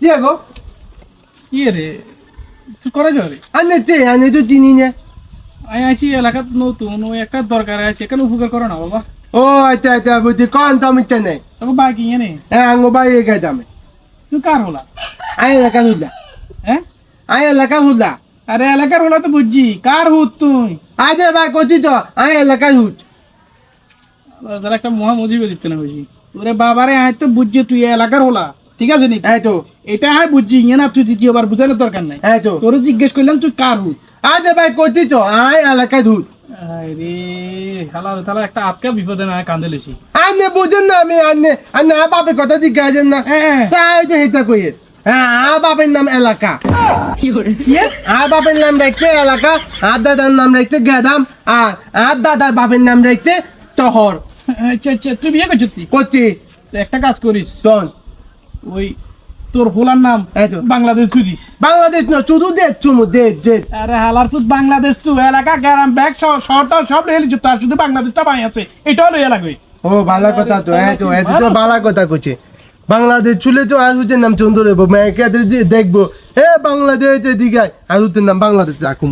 কি গো কি রে তুই করে যাবে আনে তো চিনি না। আমি আছি এলাকাত নতুন ওই একটা দরকার আছে এখানে উপকার করো না বাবা ও আচ্ছা আচ্ছা বুঝছি কোন তো আমি চেনে তোকে বাকি এনে হ্যাঁ আঙ্গো ভাই একাই দামে তুই কার হলা আয় এলাকা হুদা হ্যাঁ আয় এলাকা হুদা আরে এলাকার হলা তো বুঝছি কার হুত তুই আরে ভাই কচি তো আয় এলাকা হুদ যারা একটা মহা মজিবে দিতে না বুঝি ওরে বাবারে আয় তো বুঝছি তুই এলাকার হলা ঠিক আছে নি এই তো এটা আয় বুঝছি ইয়ে না তুই দ্বিতীয়বার বুঝানোর দরকার নাই এই তো তোরে জিজ্ঞেস করলাম তুই কার হুত আরে ভাই কচি তো আয় এলাকা হুদ আরে হালা তাহলে একটা আটকা বিপদে না কান্দে লেছি আনে বুঝেন না আমি আনে বাপের কথা জিজ্ঞাসেন না হ্যাঁ তাই তো হেতা কইয়ে হ্যাঁ বাপের নাম এলাকা কি বাপের নাম রাখছে এলাকা আর দাদার নাম রাখছে গেদাম আর দাদার বাপের নাম রাখছে শহর আচ্ছা আচ্ছা তুই বিয়ে করছিস তুই করছি তো একটা কাজ করিস শোন ওই তোর হোলার নাম এই তো। বাংলাদেশ চুরিস বাংলাদেশ না শুধু দেশ চুমু দেশ আরে হালারপুর বাংলাদেশ তো এলাকা গ্রাম ব্যাগ শহরটা সব রেল তার শুধু বাংলাদেশটা বাই আছে এটাও লইয়া লাগবে ও ভালো কথা তো এই তো ভালো কথা কইছে বাংলাদেশ চুলে তো আজুতের নাম চন্দ্র রেবো মেয়েকে দেখবো বাংলাদেশ এদিকে আজুতের নাম বাংলাদেশ রাখুন